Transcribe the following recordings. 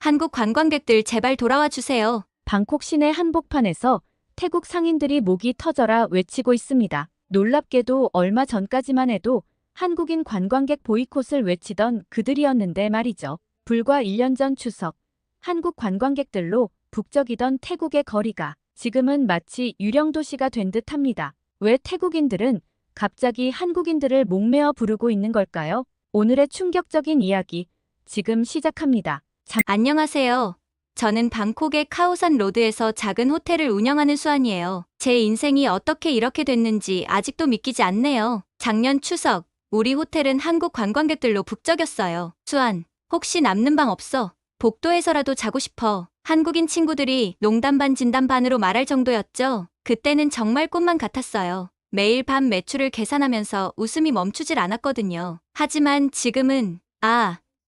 한국 관광객들 제발 돌아와 주세요. 방콕 시내 한복판에서 태국 상인들이 목이 터져라 외치고 있습니다. 놀랍게도 얼마 전까지만 해도 한국인 관광객 보이콧을 외치던 그들이었는데 말이죠. 불과 1년 전 추석, 한국 관광객들로 북적이던 태국의 거리가 지금은 마치 유령 도시가 된 듯합니다. 왜 태국인들은 갑자기 한국인들을 목매어 부르고 있는 걸까요? 오늘의 충격적인 이야기 지금 시작합니다. 안녕하세요. 저는 방콕의 카오산 로드에서 작은 호텔을 운영하는 수안이에요. 제 인생이 어떻게 이렇게 됐는지 아직도 믿기지 않네요. 작년 추석, 우리 호텔은 한국 관광객들로 북적였어요. 수안, 혹시 남는 방 없어? 복도에서라도 자고 싶어. 한국인 친구들이 농담 반 진담 반으로 말할 정도였죠. 그때는 정말 꿈만 같았어요. 매일 밤 매출을 계산하면서 웃음이 멈추질 않았거든요. 하지만 지금은,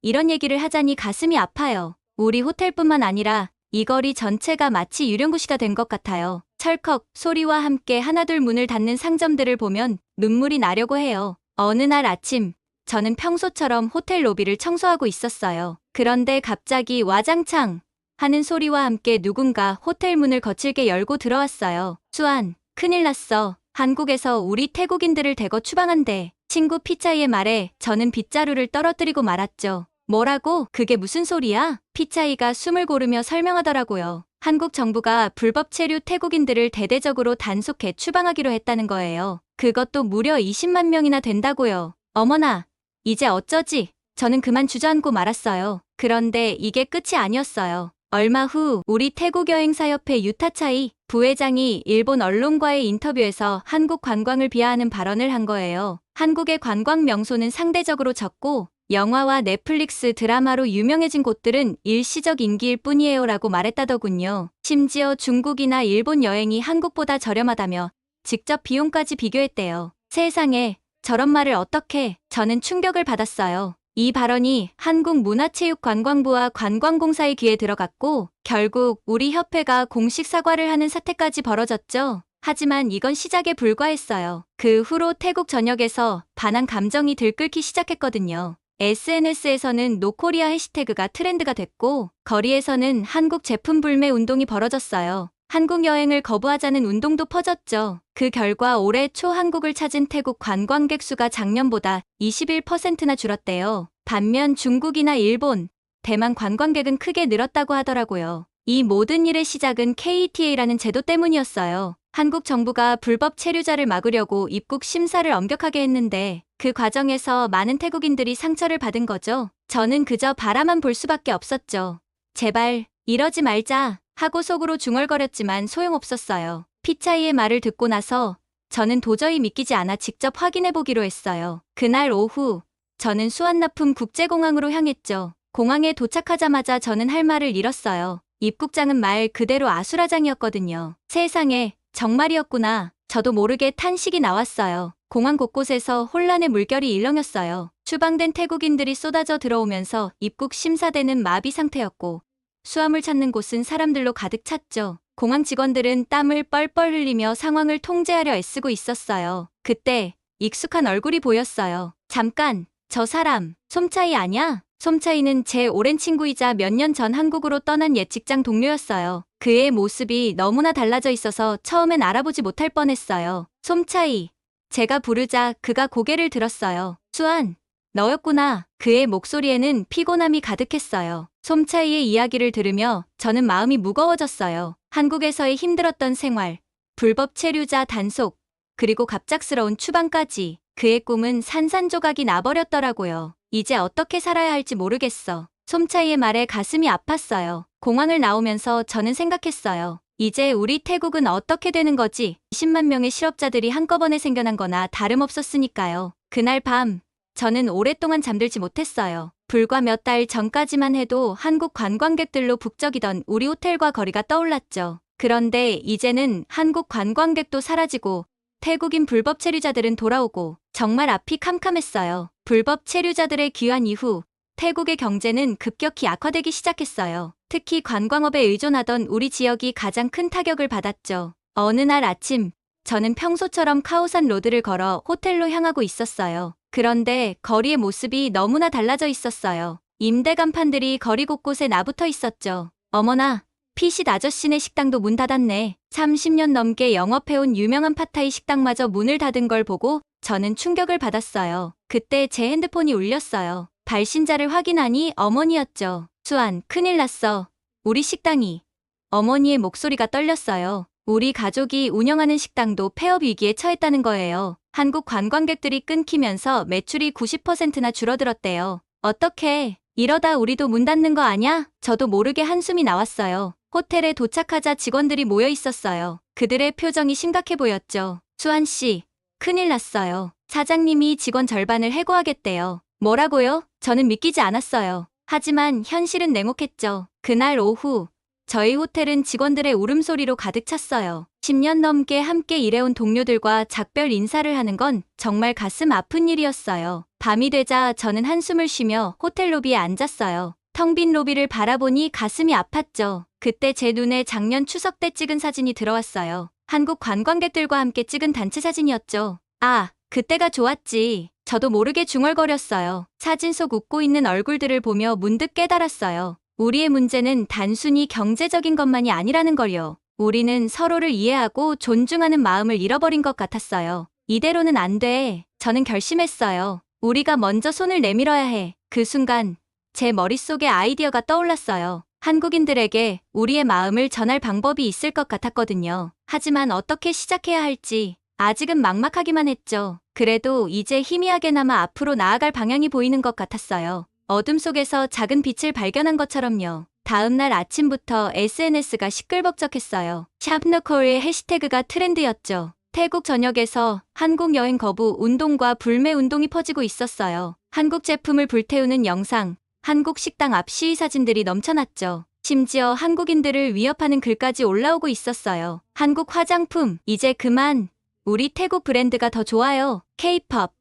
이런 얘기를 하자니 가슴이 아파요. 우리 호텔뿐만 아니라 이 거리 전체가 마치 유령구시가 된 것 같아요. 철컥 소리와 함께 하나둘 문을 닫는 상점들을 보면 눈물이 나려고 해요. 어느 날 아침, 저는 평소처럼 호텔 로비를 청소하고 있었어요. 그런데 갑자기 와장창 하는 소리와 함께 누군가 호텔 문을 거칠게 열고 들어왔어요. 수안, 큰일 났어. 한국에서 우리 태국인들을 대거 추방한대. 친구 피차이의 말에 저는 빗자루를 떨어뜨리고 말았죠. 뭐라고? 그게 무슨 소리야? 피차이가 숨을 고르며 설명하더라고요. 한국 정부가 불법 체류 태국인들을 대대적으로 단속해 추방하기로 했다는 거예요. 그것도 무려 20만 명이나 된다고요. 어머나, 이제 어쩌지? 저는 그만 주저앉고 말았어요. 그런데 이게 끝이 아니었어요. 얼마 후 우리 태국여행사협회 유타차이 부회장이 일본 언론과의 인터뷰에서 한국 관광을 비하하는 발언을 한 거예요. 한국의 관광 명소는 상대적으로 적고 영화와 넷플릭스 드라마로 유명해진 곳들은 일시적 인기일 뿐이에요 라고 말했다더군요. 심지어 중국이나 일본 여행이 한국보다 저렴하다며 직접 비용까지 비교했대요. 세상에, 저런 말을 어떻게. 저는 충격을 받았어요. 이 발언이 한국문화체육관광부와 관광공사의 귀에 들어갔고 결국 우리 협회가 공식 사과를 하는 사태까지 벌어졌죠. 하지만 이건 시작에 불과했어요. 그 후로 태국 전역에서 반한 감정이 들끓기 시작했거든요. SNS에서는 노코리아 해시태그가 트렌드가 됐고 거리에서는 한국 제품 불매 운동이 벌어졌어요. 한국 여행을 거부하자는 운동도 퍼졌죠. 그 결과 올해 초 한국을 찾은 태국 관광객 수가 작년보다 21%나 줄었대요. 반면 중국이나 일본, 대만 관광객은 크게 늘었다고 하더라고요. 이 모든 일의 시작은 KETA라는 제도 때문이었어요. 한국 정부가 불법 체류자를 막으려고 입국 심사를 엄격하게 했는데 그 과정에서 많은 태국인들이 상처를 받은 거죠. 저는 그저 바라만 볼 수밖에 없었죠. 제발 이러지 말자 하고 속으로 중얼거렸지만 소용없었어요. 피차이의 말을 듣고 나서 저는 도저히 믿기지 않아 직접 확인해보기로 했어요. 그날 오후 저는 수완나품 국제공항으로 향했죠. 공항에 도착하자마자 저는 할 말을 잃었어요. 입국장은 말 그대로 아수라장이었거든요. 세상에, 정말이었구나. 저도 모르게 탄식이 나왔어요. 공항 곳곳에서 혼란의 물결이 일렁였어요. 추방된 태국인들이 쏟아져 들어오면서 입국 심사대는 마비 상태였고 수암을 찾는 곳은 사람들로 가득 찼죠. 공항 직원들은 땀을 뻘뻘 흘리며 상황을 통제하려 애쓰고 있었어요. 그때 익숙한 얼굴이 보였어요. 잠깐, 저 사람, 솜차이 아냐? 솜차이는 제 오랜 친구이자 몇 년 전 한국으로 떠난 옛 직장 동료였어요. 그의 모습이 너무나 달라져 있어서 처음엔 알아보지 못할 뻔했어요. 솜차이. 제가 부르자 그가 고개를 들었어요. 수안, 너였구나. 그의 목소리에는 피곤함이 가득했어요. 솜차이의 이야기를 들으며 저는 마음이 무거워졌어요. 한국에서의 힘들었던 생활, 불법 체류자 단속, 그리고 갑작스러운 추방까지 그의 꿈은 산산조각이 나버렸더라고요. 이제 어떻게 살아야 할지 모르겠어. 솜차이의 말에 가슴이 아팠어요. 공항을 나오면서 저는 생각했어요. 이제 우리 태국은 어떻게 되는 거지? 20만 명의 실업자들이 한꺼번에 생겨난 거나 다름없었으니까요. 그날 밤, 저는 오랫동안 잠들지 못했어요. 불과 몇 달 전까지만 해도 한국 관광객들로 북적이던 우리 호텔과 거리가 떠올랐죠. 그런데 이제는 한국 관광객도 사라지고 태국인 불법 체류자들은 돌아오고 정말 앞이 캄캄했어요. 불법 체류자들의 귀환 이후 태국의 경제는 급격히 악화되기 시작했어요. 특히 관광업에 의존하던 우리 지역이 가장 큰 타격을 받았죠. 어느 날 아침, 저는 평소처럼 카오산 로드를 걸어 호텔로 향하고 있었어요. 그런데 거리의 모습이 너무나 달라져 있었어요. 임대 간판들이 거리 곳곳에 나붙어 있었죠. 어머나, 피식 아저씨네 식당도 문 닫았네. 30년 넘게 영업해온 유명한 팟타이 식당마저 문을 닫은 걸 보고 저는 충격을 받았어요. 그때 제 핸드폰이 울렸어요. 발신자를 확인하니 어머니였죠. 수안, 큰일 났어. 우리 식당이. 어머니의 목소리가 떨렸어요. 우리 가족이 운영하는 식당도 폐업 위기에 처했다는 거예요. 한국 관광객들이 끊기면서 매출이 90%나 줄어들었대요. 어떡해. 이러다 우리도 문 닫는 거 아냐? 저도 모르게 한숨이 나왔어요. 호텔에 도착하자 직원들이 모여 있었어요. 그들의 표정이 심각해 보였죠. 수안 씨, 큰일 났어요. 사장님이 직원 절반을 해고하겠대요. 뭐라고요? 저는 믿기지 않았어요. 하지만 현실은 냉혹했죠. 그날 오후, 저희 호텔은 직원들의 울음소리로 가득 찼어요. 10년 넘게 함께 일해온 동료들과 작별 인사를 하는 건 정말 가슴 아픈 일이었어요. 밤이 되자 저는 한숨을 쉬며 호텔 로비에 앉았어요. 텅 빈 로비를 바라보니 가슴이 아팠죠. 그때 제 눈에 작년 추석 때 찍은 사진이 들어왔어요. 한국 관광객들과 함께 찍은 단체 사진이었죠. 아, 그때가 좋았지. 저도 모르게 중얼거렸어요. 사진 속 웃고 있는 얼굴들을 보며 문득 깨달았어요. 우리의 문제는 단순히 경제적인 것만이 아니라는 걸요. 우리는 서로를 이해하고 존중하는 마음을 잃어버린 것 같았어요. 이대로는 안 돼. 저는 결심했어요. 우리가 먼저 손을 내밀어야 해. 그 순간 제 머릿속에 아이디어가 떠올랐어요. 한국인들에게 우리의 마음을 전할 방법이 있을 것 같았거든요. 하지만 어떻게 시작해야 할지 아직은 막막하기만 했죠. 그래도 이제 희미하게나마 앞으로 나아갈 방향이 보이는 것 같았어요. 어둠 속에서 작은 빛을 발견한 것처럼요. 다음 날 아침부터 SNS가 시끌벅적했어요. 샵너콜의 해시태그가 트렌드였죠. 태국 전역에서 한국 여행 거부 운동과 불매 운동이 퍼지고 있었어요. 한국 제품을 불태우는 영상, 한국 식당 앞 시위 사진들이 넘쳐났죠. 심지어 한국인들을 위협하는 글까지 올라오고 있었어요. 한국 화장품, 이제 그만. 우리 태국 브랜드가 더 좋아요. K-팝,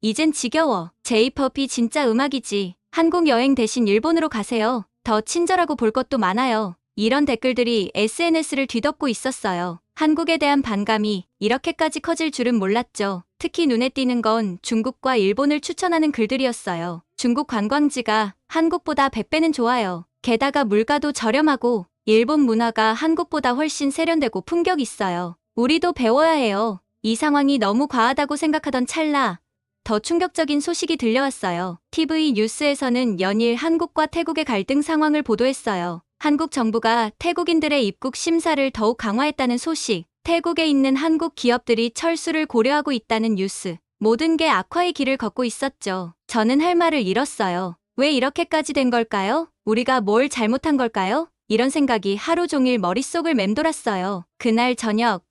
이젠 지겨워. J-팝이 진짜 음악이지. 한국 여행 대신 일본으로 가세요. 더 친절하고 볼 것도 많아요. 이런 댓글들이 SNS를 뒤덮고 있었어요. 한국에 대한 반감이 이렇게까지 커질 줄은 몰랐죠. 특히 눈에 띄는 건 중국과 일본을 추천하는 글들이었어요. 중국 관광지가 한국보다 100배는 좋아요. 게다가 물가도 저렴하고 일본 문화가 한국보다 훨씬 세련되고 품격 있어요. 우리도 배워야 해요. 이 상황이 너무 과하다고 생각하던 찰나 더 충격적인 소식이 들려왔어요. TV 뉴스에서는 연일 한국과 태국의 갈등 상황을 보도했어요. 한국 정부가 태국인들의 입국 심사를 더욱 강화했다는 소식, 태국에 있는 한국 기업들이 철수를 고려하고 있다는 뉴스, 모든 게 악화의 길을 걷고 있었죠. 저는 할 말을 잃었어요. 왜 이렇게까지 된 걸까요? 우리가 뭘 잘못한 걸까요? 이런 생각이 하루 종일 머릿속을 맴돌았어요. 그날 저녁,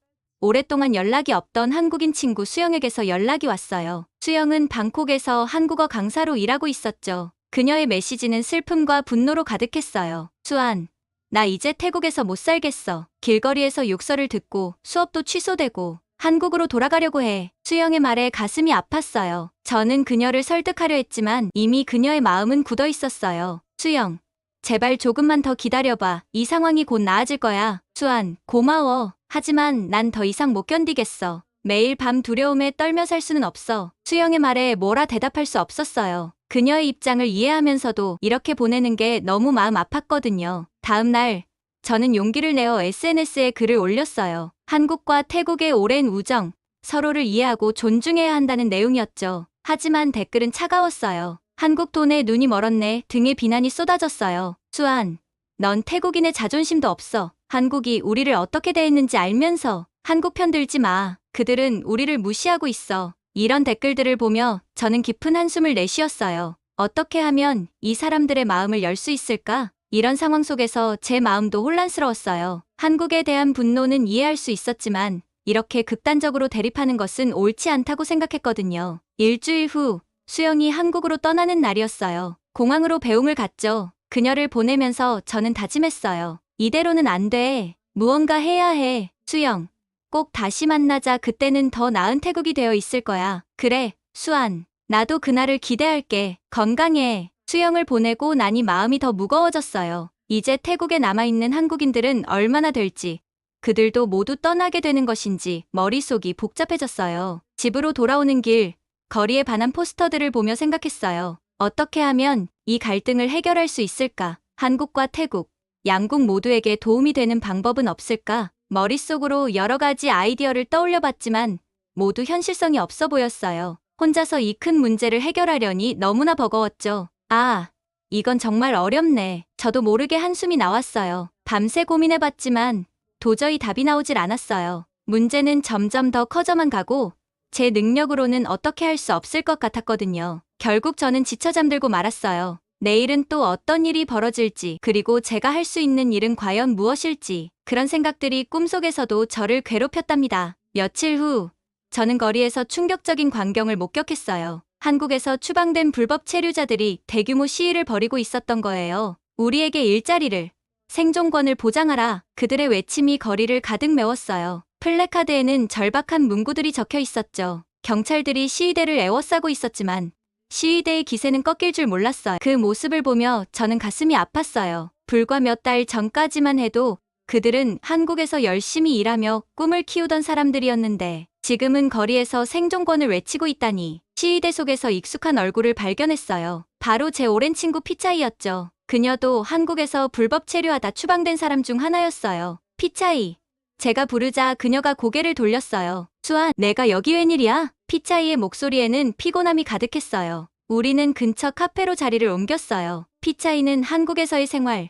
오랫동안 연락이 없던 한국인 친구 수영에게서 연락이 왔어요. 수영은 방콕에서 한국어 강사로 일하고 있었죠. 그녀의 메시지는 슬픔과 분노로 가득했어요. 수안, 나 이제 태국에서 못 살겠어. 길거리에서 욕설을 듣고 수업도 취소되고 한국으로 돌아가려고 해. 수영의 말에 가슴이 아팠어요. 저는 그녀를 설득하려 했지만 이미 그녀의 마음은 굳어 있었어요. 수영, 제발 조금만 더 기다려봐. 이 상황이 곧 나아질 거야. 수안, 고마워. 하지만 난 더 이상 못 견디겠어. 매일 밤 두려움에 떨며 살 수는 없어. 수영의 말에 뭐라 대답할 수 없었어요. 그녀의 입장을 이해하면서도 이렇게 보내는 게 너무 마음 아팠거든요. 다음 날, 저는 용기를 내어 SNS에 글을 올렸어요. 한국과 태국의 오랜 우정, 서로를 이해하고 존중해야 한다는 내용이었죠. 하지만 댓글은 차가웠어요. 한국 돈에 눈이 멀었네 등의 비난이 쏟아졌어요. 수안, 넌 태국인의 자존심도 없어. 한국이 우리를 어떻게 대했는지 알면서 한국 편 들지 마. 그들은 우리를 무시하고 있어. 이런 댓글들을 보며 저는 깊은 한숨을 내쉬었어요. 어떻게 하면 이 사람들의 마음을 열 수 있을까? 이런 상황 속에서 제 마음도 혼란스러웠어요. 한국에 대한 분노는 이해할 수 있었지만 이렇게 극단적으로 대립하는 것은 옳지 않다고 생각했거든요. 일주일 후 수영이 한국으로 떠나는 날이었어요. 공항으로 배웅을 갔죠. 그녀를 보내면서 저는 다짐했어요. 이대로는 안 돼. 무언가 해야 해. 수영, 꼭 다시 만나자. 그때는 더 나은 태국이 되어 있을 거야. 그래, 수안. 나도 그날을 기대할게. 건강해. 수영을 보내고 나니 마음이 더 무거워졌어요. 이제 태국에 남아있는 한국인들은 얼마나 될지, 그들도 모두 떠나게 되는 것인지 머릿속이 복잡해졌어요. 집으로 돌아오는 길, 거리에 반한 포스터들을 보며 생각했어요. 어떻게 하면 이 갈등을 해결할 수 있을까? 한국과 태국, 양국 모두에게 도움이 되는 방법은 없을까? 머릿속으로 여러 가지 아이디어를 떠올려 봤지만 모두 현실성이 없어 보였어요. 혼자서 이 큰 문제를 해결하려니 너무나 버거웠죠. 아, 이건 정말 어렵네. 저도 모르게 한숨이 나왔어요. 밤새 고민해봤지만 도저히 답이 나오질 않았어요. 문제는 점점 더 커져만 가고 제 능력으로는 어떻게 할 수 없을 것 같았거든요. 결국 저는 지쳐 잠들고 말았어요. 내일은 또 어떤 일이 벌어질지, 그리고 제가 할 수 있는 일은 과연 무엇일지, 그런 생각들이 꿈속에서도 저를 괴롭혔답니다. 며칠 후, 저는 거리에서 충격적인 광경을 목격했어요. 한국에서 추방된 불법 체류자들이 대규모 시위를 벌이고 있었던 거예요. 우리에게 일자리를, 생존권을 보장하라. 그들의 외침이 거리를 가득 메웠어요. 플래카드에는 절박한 문구들이 적혀 있었죠. 경찰들이 시위대를 에워싸고 있었지만 시위대의 기세는 꺾일 줄 몰랐어요. 그 모습을 보며 저는 가슴이 아팠어요. 불과 몇 달 전까지만 해도 그들은 한국에서 열심히 일하며 꿈을 키우던 사람들이었는데 지금은 거리에서 생존권을 외치고 있다니. 시위대 속에서 익숙한 얼굴을 발견했어요. 바로 제 오랜 친구 피차이였죠. 그녀도 한국에서 불법 체류하다 추방된 사람 중 하나였어요. 피차이. 제가 부르자 그녀가 고개를 돌렸어요. 수아, 내가 여기 웬일이야? 피차이의 목소리에는 피곤함이 가득했어요. 우리는 근처 카페로 자리를 옮겼어요. 피차이는 한국에서의 생활,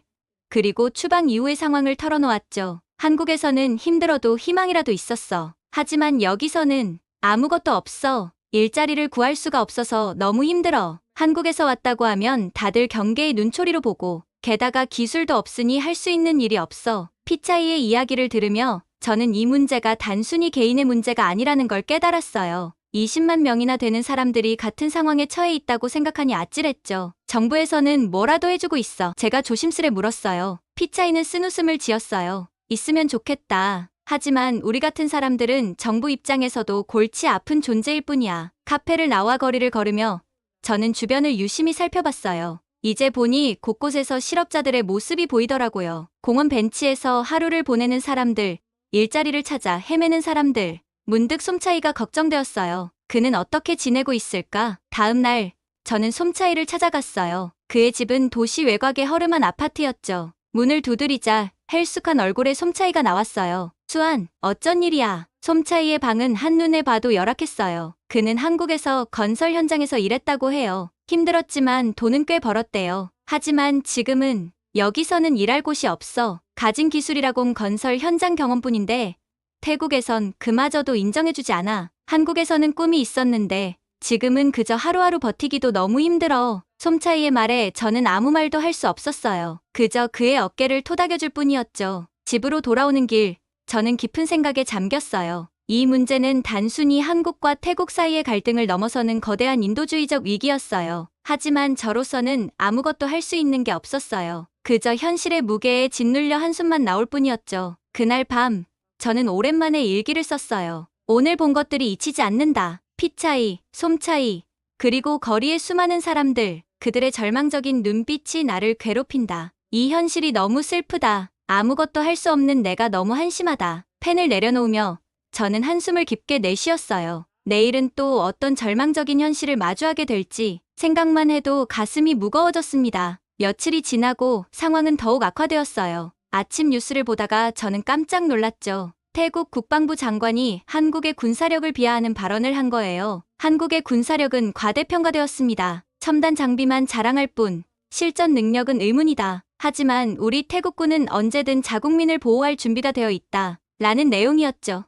그리고 추방 이후의 상황을 털어놓았죠. 한국에서는 힘들어도 희망이라도 있었어. 하지만 여기서는 아무것도 없어. 일자리를 구할 수가 없어서 너무 힘들어. 한국에서 왔다고 하면 다들 경계의 눈초리로 보고, 게다가 기술도 없으니 할 수 있는 일이 없어. 피차이의 이야기를 들으며 저는 이 문제가 단순히 개인의 문제가 아니라는 걸 깨달았어요. 20만 명이나 되는 사람들이 같은 상황에 처해 있다고 생각하니 아찔했죠. 정부에서는 뭐라도 해주고 있어. 제가 조심스레 물었어요. 피차이는 쓴웃음을 지었어요. 있으면 좋겠다. 하지만 우리 같은 사람들은 정부 입장에서도 골치 아픈 존재일 뿐이야. 카페를 나와 거리를 걸으며 저는 주변을 유심히 살펴봤어요. 이제 보니 곳곳에서 실업자들의 모습이 보이더라고요. 공원 벤치에서 하루를 보내는 사람들, 일자리를 찾아 헤매는 사람들. 문득 솜차이가 걱정되었어요. 그는 어떻게 지내고 있을까? 다음 날, 저는 솜차이를 찾아갔어요. 그의 집은 도시 외곽의 허름한 아파트였죠. 문을 두드리자 헬쑥한 얼굴에 솜차이가 나왔어요. 수안, 어쩐 일이야? 솜차이의 방은 한눈에 봐도 열악했어요. 그는 한국에서 건설 현장에서 일했다고 해요. 힘들었지만 돈은 꽤 벌었대요. 하지만 지금은 여기서는 일할 곳이 없어. 가진 기술이라곤 건설 현장 경험뿐인데 태국에선 그마저도 인정해주지 않아. 한국에서는 꿈이 있었는데 지금은 그저 하루하루 버티기도 너무 힘들어. 솜차이의 말에 저는 아무 말도 할 수 없었어요. 그저 그의 어깨를 토닥여줄 뿐이었죠. 집으로 돌아오는 길, 저는 깊은 생각에 잠겼어요. 이 문제는 단순히 한국과 태국 사이의 갈등을 넘어서는 거대한 인도주의적 위기였어요. 하지만 저로서는 아무것도 할 수 있는 게 없었어요. 그저 현실의 무게에 짓눌려 한숨만 나올 뿐이었죠. 그날 밤, 저는 오랜만에 일기를 썼어요. 오늘 본 것들이 잊히지 않는다. 피차이, 솜차이, 그리고 거리의 수많은 사람들, 그들의 절망적인 눈빛이 나를 괴롭힌다. 이 현실이 너무 슬프다. 아무것도 할 수 없는 내가 너무 한심하다. 펜을 내려놓으며 저는 한숨을 깊게 내쉬었어요. 내일은 또 어떤 절망적인 현실을 마주하게 될지 생각만 해도 가슴이 무거워졌습니다. 며칠이 지나고 상황은 더욱 악화되었어요. 아침 뉴스를 보다가 저는 깜짝 놀랐죠. 태국 국방부 장관이 한국의 군사력을 비하하는 발언을 한 거예요. 한국의 군사력은 과대평가되었습니다. 첨단 장비만 자랑할 뿐 실전 능력은 의문이다. 하지만 우리 태국군은 언제든 자국민을 보호할 준비가 되어 있다. 라는 내용이었죠.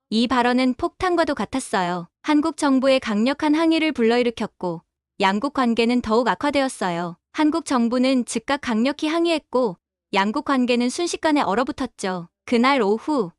이 발언은 폭탄과도 같았어요. 한국 정부의 강력한 항의를 불러일으켰고 양국 관계는 더욱 악화되었어요. 한국 정부는 즉각 강력히 항의했고 양국 관계는 순식간에 얼어붙었죠. 그날 오후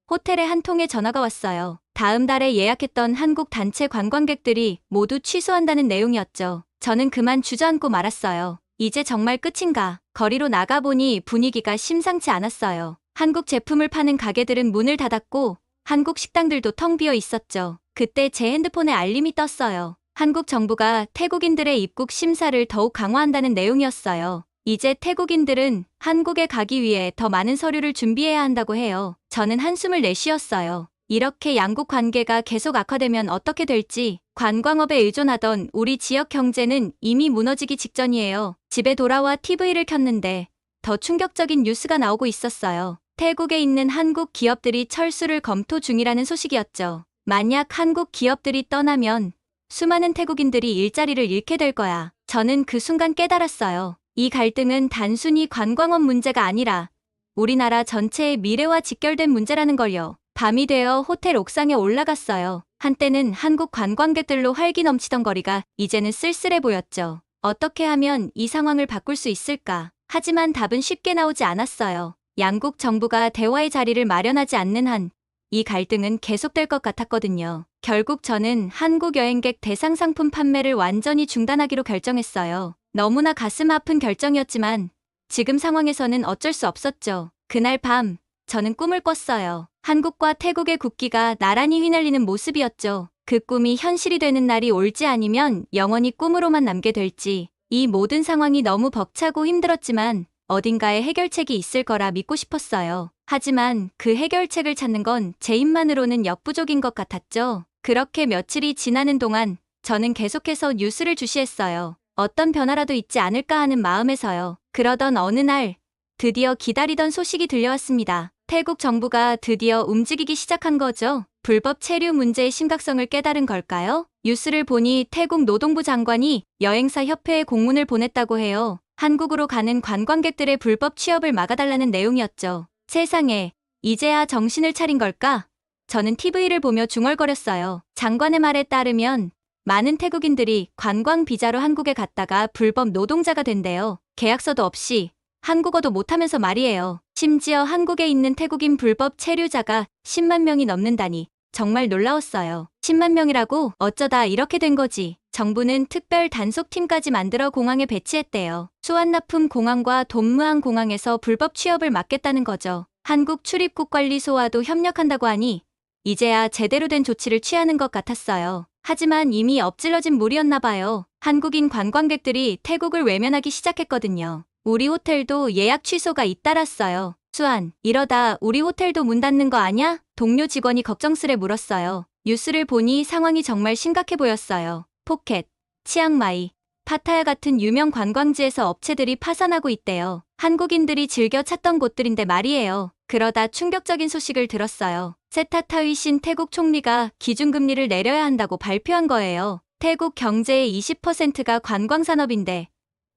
호텔에 한 통의 전화가 왔어요. 다음 달에 예약했던 한국 단체 관광객들이 모두 취소한다는 내용이었죠. 저는 그만 주저앉고 말았어요. 이제 정말 끝인가? 거리로 나가보니 분위기가 심상치 않았어요. 한국 제품을 파는 가게들은 문을 닫았고 한국 식당들도 텅 비어 있었죠. 그때 제 핸드폰에 알림이 떴어요. 한국 정부가 태국인들의 입국 심사를 더욱 강화한다는 내용이었어요. 이제 태국인들은 한국에 가기 위해 더 많은 서류를 준비해야 한다고 해요. 저는 한숨을 내쉬었어요. 이렇게 양국 관계가 계속 악화되면 어떻게 될지. 관광업에 의존하던 우리 지역 경제는 이미 무너지기 직전이에요. 집에 돌아와 TV를 켰는데 더 충격적인 뉴스가 나오고 있었어요. 태국에 있는 한국 기업들이 철수를 검토 중이라는 소식이었죠. 만약 한국 기업들이 떠나면 수많은 태국인들이 일자리를 잃게 될 거야. 저는 그 순간 깨달았어요. 이 갈등은 단순히 관광업 문제가 아니라 우리나라 전체의 미래와 직결된 문제라는 걸요. 밤이 되어 호텔 옥상에 올라갔어요. 한때는 한국 관광객들로 활기 넘치던 거리가 이제는 쓸쓸해 보였죠. 어떻게 하면 이 상황을 바꿀 수 있을까? 하지만 답은 쉽게 나오지 않았어요. 양국 정부가 대화의 자리를 마련하지 않는 한 이 갈등은 계속될 것 같았거든요. 결국 저는 한국 여행객 대상 상품 판매를 완전히 중단하기로 결정했어요. 너무나 가슴 아픈 결정이었지만 지금 상황에서는 어쩔 수 없었죠. 그날 밤 저는 꿈을 꿨어요. 한국과 태국의 국기가 나란히 휘날리는 모습이었죠. 그 꿈이 현실이 되는 날이 올지 아니면 영원히 꿈으로만 남게 될지. 이 모든 상황이 너무 벅차고 힘들었지만 어딘가에 해결책이 있을 거라 믿고 싶었어요. 하지만 그 해결책을 찾는 건 제 힘만으로는 역부족인 것 같았죠. 그렇게 며칠이 지나는 동안 저는 계속해서 뉴스를 주시했어요. 어떤 변화라도 있지 않을까 하는 마음에서요. 그러던 어느 날 드디어 기다리던 소식이 들려왔습니다. 태국 정부가 드디어 움직이기 시작한 거죠. 불법 체류 문제의 심각성을 깨달은 걸까요? 뉴스를 보니 태국 노동부 장관이 여행사 협회에 공문을 보냈다고 해요. 한국으로 가는 관광객들의 불법 취업을 막아달라는 내용이었죠. 세상에, 이제야 정신을 차린 걸까? 저는 TV를 보며 중얼거렸어요. 장관의 말에 따르면 많은 태국인들이 관광 비자로 한국에 갔다가 불법 노동자가 된대요. 계약서도 없이 한국어도 못하면서 말이에요. 심지어 한국에 있는 태국인 불법 체류자가 10만 명이 넘는다니 정말 놀라웠어요. 10만 명이라고? 어쩌다 이렇게 된 거지. 정부는 특별 단속팀까지 만들어 공항에 배치했대요. 수완나품 공항과 돈무항 공항에서 불법 취업을 막겠다는 거죠. 한국 출입국관리소와도 협력한다고 하니 이제야 제대로 된 조치를 취하는 것 같았어요. 하지만 이미 엎질러진 물이었나 봐요. 한국인 관광객들이 태국을 외면하기 시작했거든요. 우리 호텔도 예약 취소가 잇따랐어요. 수안, 이러다 우리 호텔도 문 닫는 거 아냐? 동료 직원이 걱정스레 물었어요. 뉴스를 보니 상황이 정말 심각해 보였어요. 포켓, 치앙마이, 파타야 같은 유명 관광지에서 업체들이 파산하고 있대요. 한국인들이 즐겨 찾던 곳들인데 말이에요. 그러다 충격적인 소식을 들었어요. 세타타위신 태국 총리가 기준금리를 내려야 한다고 발표한 거예요. 태국 경제의 20%가 관광산업인데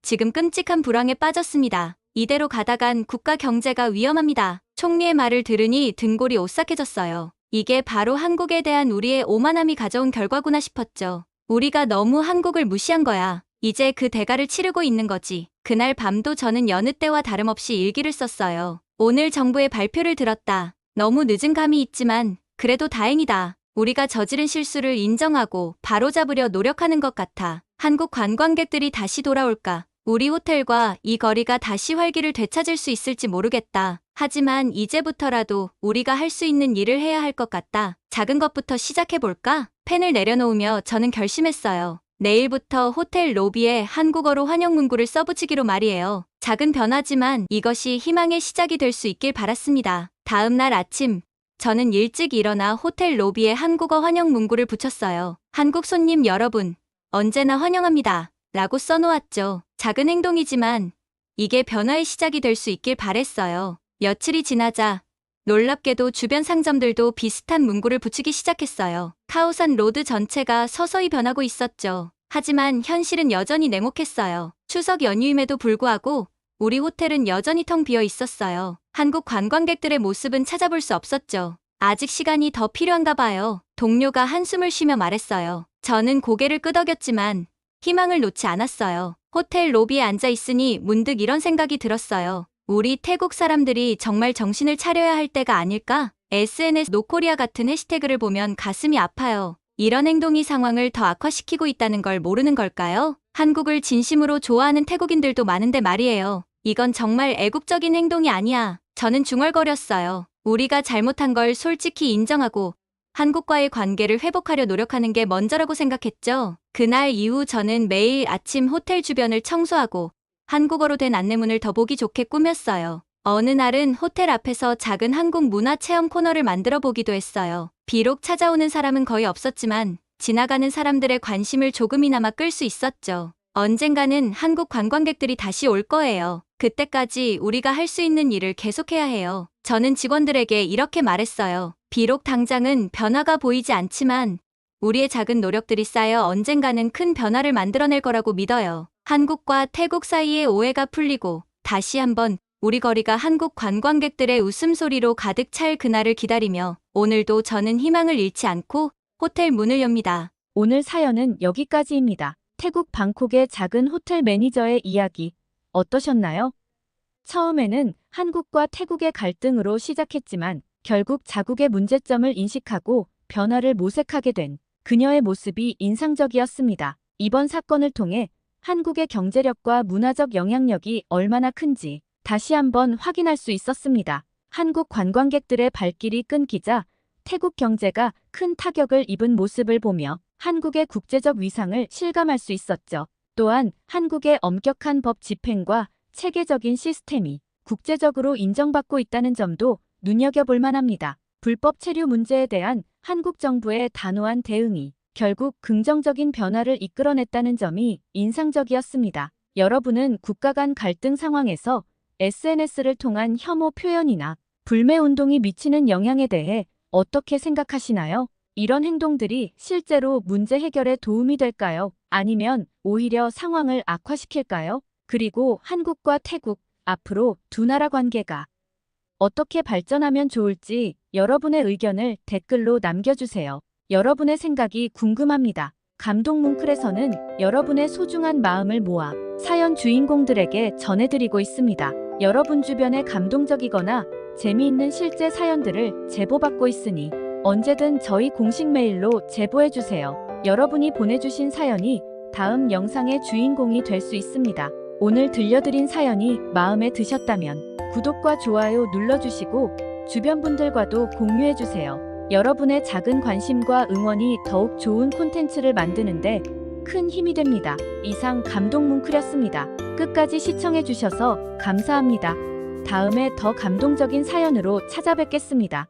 지금 끔찍한 불황에 빠졌습니다. 이대로 가다간 국가 경제가 위험합니다. 총리의 말을 들으니 등골이 오싹해졌어요. 이게 바로 한국에 대한 우리의 오만함이 가져온 결과구나 싶었죠. 우리가 너무 한국을 무시한 거야. 이제 그 대가를 치르고 있는 거지. 그날 밤도 저는 여느 때와 다름없이 일기를 썼어요. 오늘 정부의 발표를 들었다. 너무 늦은 감이 있지만 그래도 다행이다. 우리가 저지른 실수를 인정하고 바로잡으려 노력하는 것 같아. 한국 관광객들이 다시 돌아올까? 우리 호텔과 이 거리가 다시 활기를 되찾을 수 있을지 모르겠다. 하지만 이제부터라도 우리가 할 수 있는 일을 해야 할 것 같다. 작은 것부터 시작해볼까? 펜을 내려놓으며 저는 결심했어요. 내일부터 호텔 로비에 한국어로 환영 문구를 써붙이기로 말이에요. 작은 변화지만 이것이 희망의 시작이 될 수 있길 바랐습니다. 다음 날 아침, 저는 일찍 일어나 호텔 로비에 한국어 환영 문구를 붙였어요. 한국 손님 여러분, 언제나 환영합니다. 라고 써놓았죠. 작은 행동이지만 이게 변화의 시작이 될 수 있길 바랬어요. 며칠이 지나자 놀랍게도 주변 상점들도 비슷한 문구를 붙이기 시작했어요. 카오산 로드 전체가 서서히 변하고 있었죠. 하지만 현실은 여전히 냉혹했어요. 추석 연휴임에도 불구하고 우리 호텔은 여전히 텅 비어 있었어요. 한국 관광객들의 모습은 찾아볼 수 없었죠. 아직 시간이 더 필요한가 봐요. 동료가 한숨을 쉬며 말했어요. 저는 고개를 끄덕였지만 희망을 놓지 않았어요. 호텔 로비에 앉아 있으니 문득 이런 생각이 들었어요. 우리 태국 사람들이 정말 정신을 차려야 할 때가 아닐까? SNS 노코리아 같은 해시태그를 보면 가슴이 아파요. 이런 행동이 상황을 더 악화시키고 있다는 걸 모르는 걸까요? 한국을 진심으로 좋아하는 태국인들도 많은데 말이에요. 이건 정말 애국적인 행동이 아니야. 저는 중얼거렸어요. 우리가 잘못한 걸 솔직히 인정하고 한국과의 관계를 회복하려 노력하는 게 먼저라고 생각했죠. 그날 이후 저는 매일 아침 호텔 주변을 청소하고 한국어로 된 안내문을 더 보기 좋게 꾸몄어요. 어느 날은 호텔 앞에서 작은 한국 문화 체험 코너를 만들어 보기도 했어요. 비록 찾아오는 사람은 거의 없었지만 지나가는 사람들의 관심을 조금이나마 끌 수 있었죠. 언젠가는 한국 관광객들이 다시 올 거예요. 그때까지 우리가 할 수 있는 일을 계속해야 해요. 저는 직원들에게 이렇게 말했어요. 비록 당장은 변화가 보이지 않지만 우리의 작은 노력들이 쌓여 언젠가는 큰 변화를 만들어낼 거라고 믿어요. 한국과 태국 사이의 오해가 풀리고 다시 한번 우리 거리가 한국 관광객들의 웃음소리로 가득 찰 그날을 기다리며 오늘도 저는 희망을 잃지 않고 호텔 문을 엽니다. 오늘 사연은 여기까지입니다. 태국 방콕의 작은 호텔 매니저의 이야기 어떠셨나요? 처음에는 한국과 태국의 갈등으로 시작했지만 결국 자국의 문제점을 인식하고 변화를 모색하게 된 그녀의 모습이 인상적이었습니다. 이번 사건을 통해 한국의 경제력과 문화적 영향력이 얼마나 큰지 다시 한번 확인할 수 있었습니다. 한국 관광객들의 발길이 끊기자 태국 경제가 큰 타격을 입은 모습을 보며 한국의 국제적 위상을 실감할 수 있었죠. 또한 한국의 엄격한 법 집행과 체계적인 시스템이 국제적으로 인정받고 있다는 점도 눈여겨볼 만합니다. 불법 체류 문제에 대한 한국 정부의 단호한 대응이 결국 긍정적인 변화를 이끌어냈다는 점이 인상적이었습니다. 여러분은 국가 간 갈등 상황에서 SNS를 통한 혐오 표현이나 불매 운동이 미치는 영향에 대해 어떻게 생각하시나요? 이런 행동들이 실제로 문제 해결에 도움이 될까요? 아니면 오히려 상황을 악화시킬까요? 그리고 한국과 태국, 앞으로 두 나라 관계가 어떻게 발전하면 좋을지 여러분의 의견을 댓글로 남겨주세요. 여러분의 생각이 궁금합니다. 감동 뭉클에서는 여러분의 소중한 마음을 모아 사연 주인공들에게 전해드리고 있습니다. 여러분 주변에 감동적이거나 재미있는 실제 사연들을 제보받고 있으니 언제든 저희 공식 메일로 제보해주세요. 여러분이 보내주신 사연이 다음 영상의 주인공이 될 수 있습니다. 오늘 들려드린 사연이 마음에 드셨다면 구독과 좋아요 눌러주시고 주변 분들과도 공유해주세요. 여러분의 작은 관심과 응원이 더욱 좋은 콘텐츠를 만드는데 큰 힘이 됩니다. 이상 감동 뭉클이었습니다. 끝까지 시청해주셔서 감사합니다. 다음에 더 감동적인 사연으로 찾아뵙겠습니다.